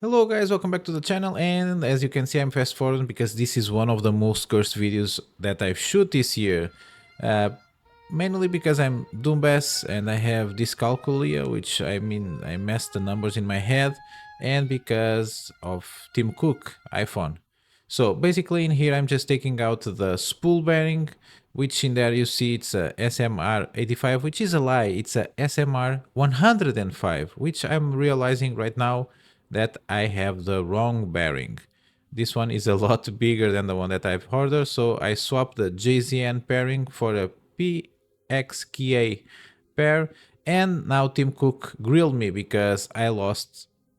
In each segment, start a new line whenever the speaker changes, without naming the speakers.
Hello guys, welcome back to the channel, and as you can see I'm fast forwarding because this is one of the most cursed videos that I've shoot this year. Uh, Mainly because I'm Doombas and I have dyscalculia, which I messed the numbers in my head, and because of Tim Cook iPhone. So basically in here I'm just taking out the spool bearing, which in there you see it's a SMR 85, which is a lie, it's a SMR 105, which I'm realizing right now that I have the wrong bearing. This one is a lot bigger than the one that I've ordered, so I swapped the JZN pairing for a PXKA pair, and now Tim Cook grilled me because I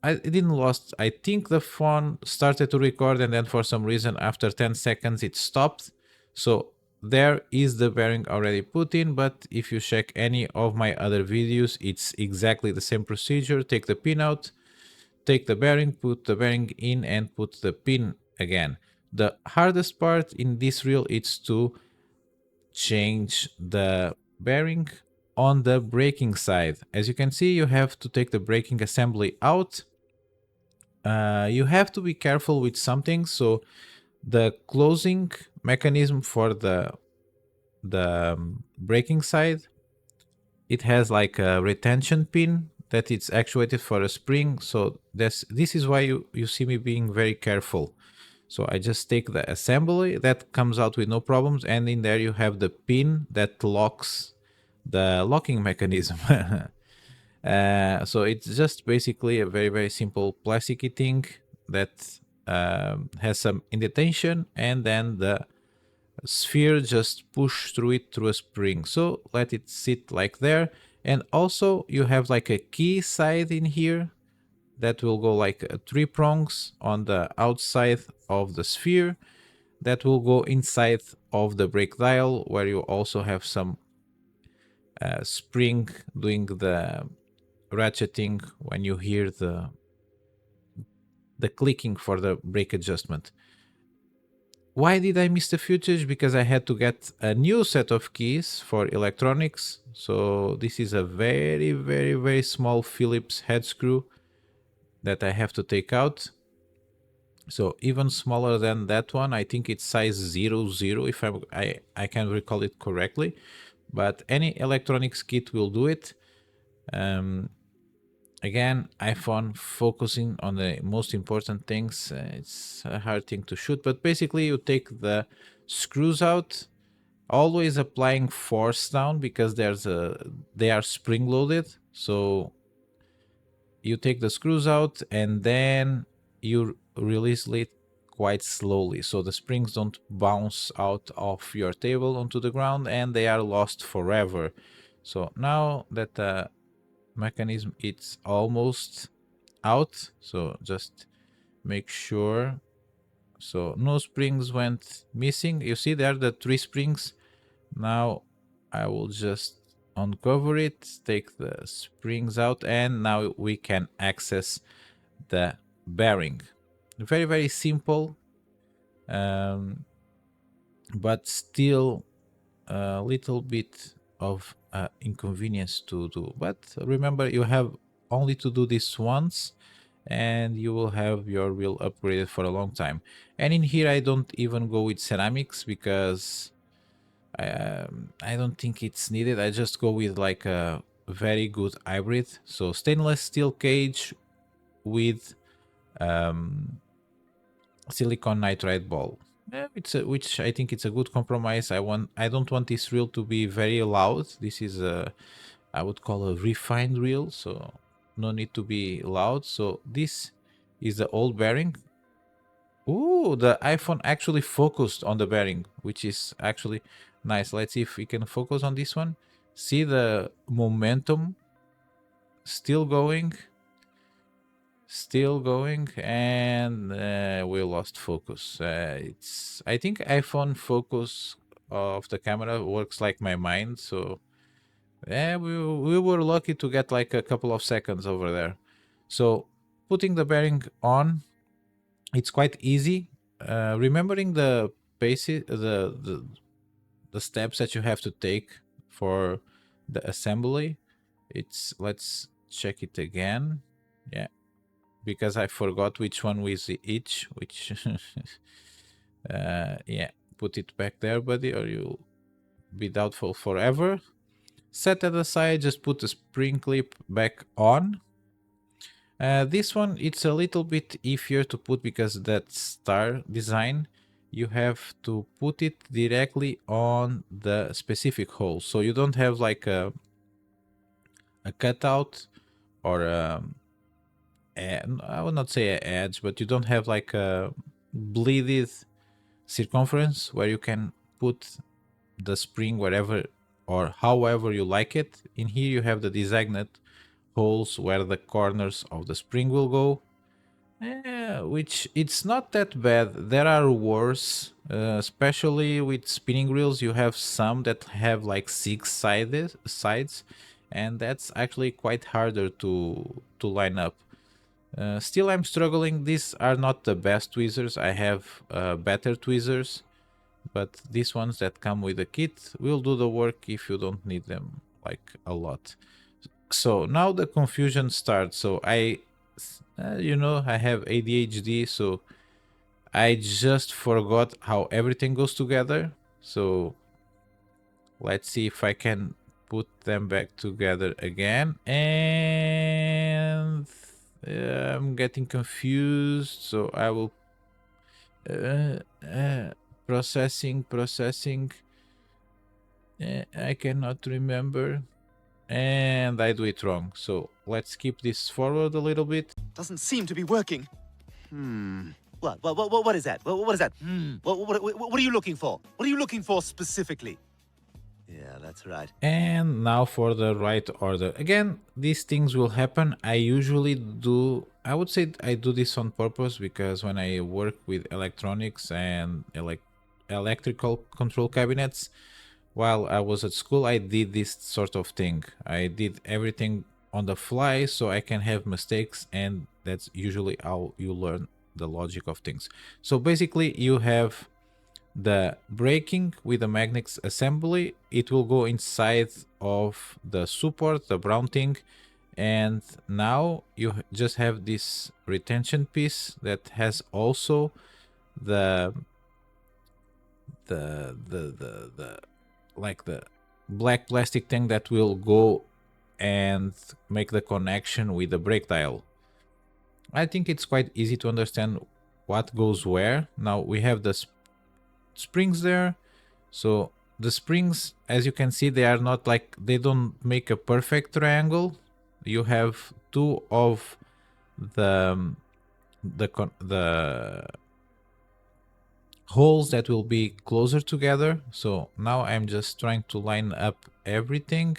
didn't lost. I think the phone started to record and then for some reason after 10 seconds it stopped. So there is the bearing already put in, but if you check any of my other videos, it's exactly the same procedure. Take the pin out, take the bearing, put the bearing in and put the pin again. The hardest part in this reel is to change the bearing on the braking side. As you can see, you have to take the braking assembly out. You have to be careful with something. So the closing mechanism for the braking side, it has like a retention pin that it's actuated for a spring. So this is why you see me being very careful. So I just take the assembly that comes out with no problems, and in there you have the pin that locks the locking mechanism. So it's just basically a very simple plasticky thing that has some indentation, and then the sphere just push through it through a spring. So let it sit like there. And also you have like a key side in here that will go like three prongs on the outside of the sphere that will go inside of the brake dial, where you also have some spring doing the ratcheting when you hear the clicking for the brake adjustment. Why did I miss the footage? Because I had to get a new set of keys for electronics. So this is a very small Phillips head screw that I have to take out. So even smaller than that one. I think it's size 00 if I can recall it correctly. But any electronics kit will do it. Um, Again, iPhone focusing on the most important things. It's a hard thing to shoot, but basically you take the screws out, always applying force down because they are spring loaded. So you take the screws out and then you release it quite slowly so the springs don't bounce out of your table onto the ground and they are lost forever. So now that the mechanism it's almost out, so just make sure so no springs went missing. You see there the three springs. Now I will just uncover it, take the springs out, and now we can access the bearing. Very simple, um, but still a little bit of inconvenience to do. But remember, you have only to do this once and you will have your wheel upgraded for a long time. And in here I don't even go with ceramics because I don't think it's needed. I just go with like a very good hybrid. So stainless steel cage with silicon nitride ball. Which I think it's a good compromise. I don't want this reel to be very loud. This is a I would call a refined reel, so no need to be loud. So this is the old bearing. Ooh, the iPhone actually focused on the bearing, which is actually nice. Let's see if we can focus on this one. See the momentum still going, and we lost focus. It's I think iPhone focus of the camera works like my mind, so yeah, we were lucky to get like a couple of seconds over there. So putting the bearing on, it's quite easy. Remembering the basic the steps that you have to take for the assembly. It's let's check it again. Yeah. because I forgot which one was each, which yeah, put it back there, buddy, or you'll be doubtful forever. Set that aside, just put the spring clip back on. This one, it's a little bit easier to put because that star design, you have to put it directly on the specific hole. So you don't have like a cutout or I would not say an edge, but you don't have like a bleeded circumference where you can put the spring wherever or however you like it. In here you have the designated holes where the corners of the spring will go, which it's not that bad. There are worse, especially with spinning reels. You have some that have like sides, and that's actually quite harder to line up. Still, I'm struggling. These are not the best tweezers. I have better tweezers, but these ones that come with the kit will do the work if you don't need them like a lot. So now the confusion starts. So I have ADHD, so I just forgot how everything goes together. So let's see if I can put them back together again. And I'm getting confused, so I will processing. I cannot remember, and I do it wrong. So let's keep this forward a little bit.
Doesn't seem to be working. What is that? What is that? What are you looking for? What are you looking for specifically? Yeah, that's right.
And now for the right order. Again, these things will happen. I would say I do this on purpose because when I work with electronics and electrical control cabinets, while I was at school, I did this sort of thing. I did everything on the fly so I can have mistakes, and that's usually how you learn the logic of things. So basically, you have the braking with the magnets assembly. It will go inside of the support, the brown thing, and now you just have this retention piece that has also the like the black plastic thing that will go and make the connection with the brake dial. I think it's quite easy to understand what goes where. Now we have the springs there. So the springs, as you can see, they are not like, they don't make a perfect triangle. You have two of the holes that will be closer together. So now I'm just trying to line up everything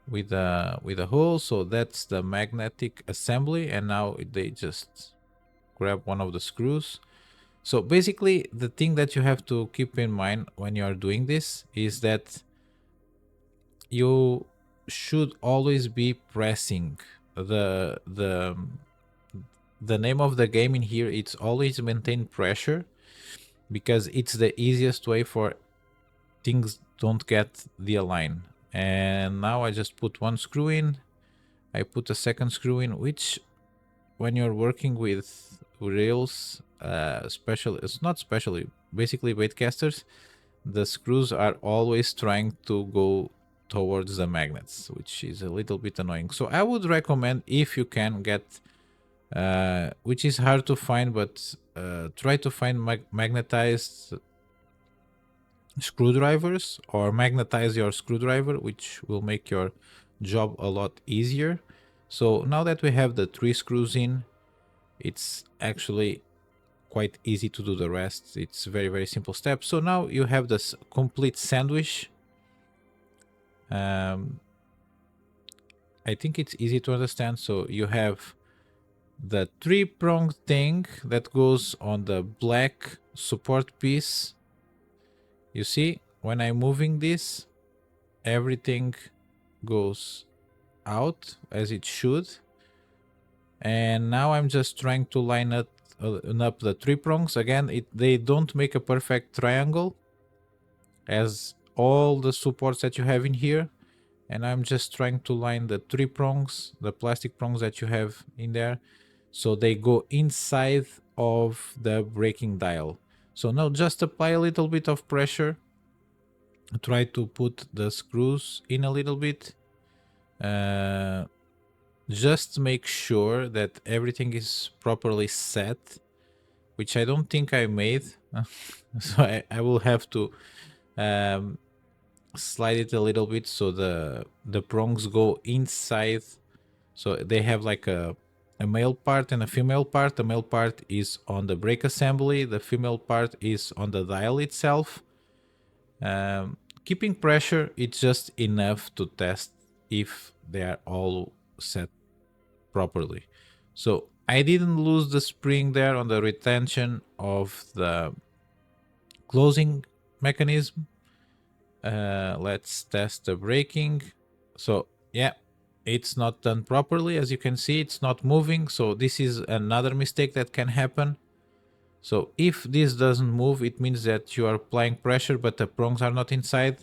with a hole. So that's the magnetic assembly, and now they just grab one of the screws. So basically, the thing that you have to keep in mind when you are doing this is that you should always be pressing the name of the game in here. It's always maintain pressure, because it's the easiest way for things don't get de-aligned. And now I just put one screw in, I put a second screw in, which when you're working with rails, basically weight casters, the screws are always trying to go towards the magnets, which is a little bit annoying. So I would recommend, if you can get, which is hard to find, but try to find magnetized screwdrivers, or magnetize your screwdriver, which will make your job a lot easier. So now that we have the 3 screws in, it's actually quite easy to do the rest. It's very, very simple steps. So now you have this complete sandwich. I think it's easy to understand. So you have the 3-pronged thing that goes on the black support piece. You see, when I'm moving this, everything goes out as it should. And now I'm just trying to line up the 3 prongs. Again, they don't make a perfect triangle, as all the supports that you have in here. And I'm just trying to line the 3 prongs, the plastic prongs that you have in there. so they go inside of the braking dial. So now just apply a little bit of pressure, try to put the screws in a little bit, just make sure that everything is properly set, which I don't think I made. So I will have to slide it a little bit so the prongs go inside. So they have like a male part and a female part. The male part is on the brake assembly, the female part is on the dial itself. Keeping pressure, it's just enough to test if they are all set properly. So I didn't lose the spring there on the retention of the closing mechanism. Let's test the braking. So yeah, it's not done properly. As you can see, it's not moving. So this is another mistake that can happen. So if this doesn't move, it means that you are applying pressure, but the prongs are not inside,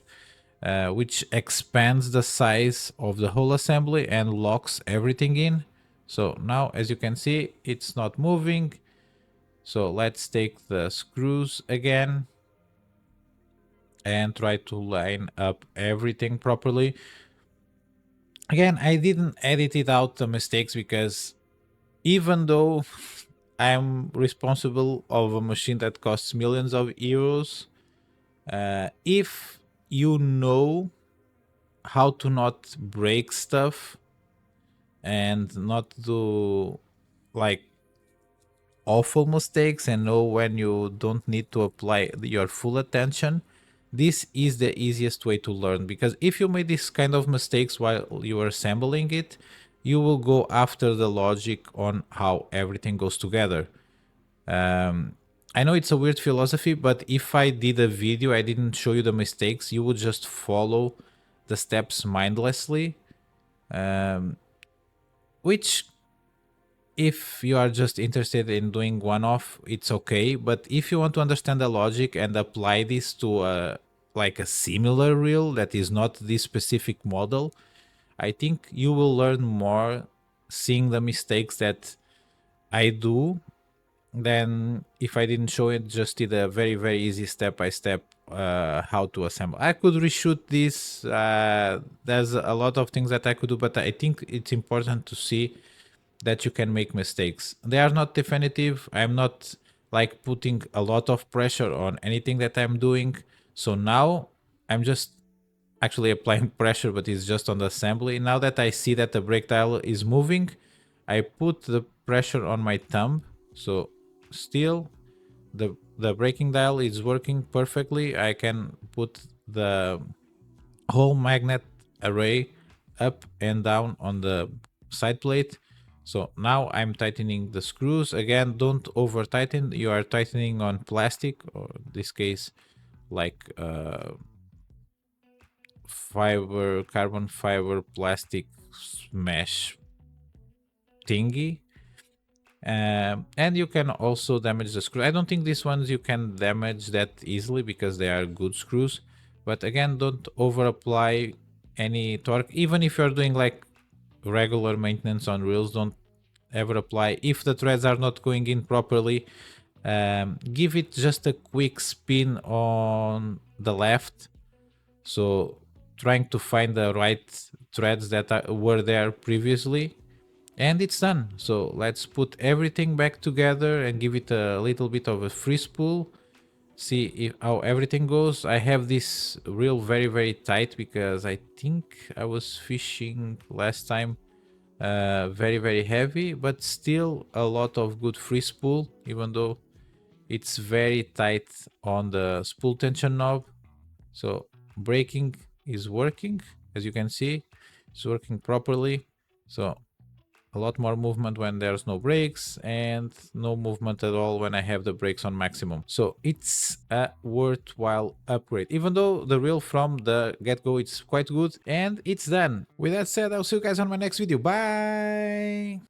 which expands the size of the whole assembly and locks everything in. So now, as you can see, it's not moving. So let's take the screws again and try to line up everything properly. Again, I didn't edit it out the mistakes because even though I'm responsible of a machine that costs millions of euros, if you know how to not break stuff and not do like awful mistakes and know when you don't need to apply your full attention, this is the easiest way to learn. Because if you made these kind of mistakes while you are assembling it, you will go after the logic on how everything goes together. I know it's a weird philosophy, but if I did a video, I didn't show you the mistakes, you would just follow the steps mindlessly, which if you are just interested in doing one-off, it's okay. But if you want to understand the logic and apply this to like a similar reel that is not this specific model, I think you will learn more seeing the mistakes that I do than if I didn't show it, just did a very, very easy step-by-step how to assemble. I could reshoot this. There's a lot of things that I could do, but I think it's important to see that you can make mistakes. They are not definitive. I'm not like putting a lot of pressure on anything that I'm doing. So now I'm just actually applying pressure, but it's just on the assembly. Now that I see that the brake dial is moving, I put the pressure on my thumb. So still the braking dial is working perfectly. I can put the whole magnet array up and down on the side plate. So now I'm tightening the screws. Again, don't over tighten. You are tightening on plastic, or in this case, like carbon fiber plastic mesh thingy. And you can also damage the screw. I don't think these ones you can damage that easily because they are good screws. But again, don't over apply any torque. Even if you're doing like regular maintenance on reels, don't ever apply. If the threads are not going in properly, give it just a quick spin on the left. So trying to find the right threads that were there previously, and it's done. So let's put everything back together and give it a little bit of a free spool. See how everything goes. I have this reel very, very tight because I think I was fishing last time very, very heavy, but still a lot of good free spool, even though it's very tight on the spool tension knob. So braking is working, as you can see, it's working properly. So a lot more movement when there's no brakes, and no movement at all when I have the brakes on maximum. So it's a worthwhile upgrade, even though the reel from the get-go it's quite good. And it's done. With that said, I'll see you guys on my next video. Bye.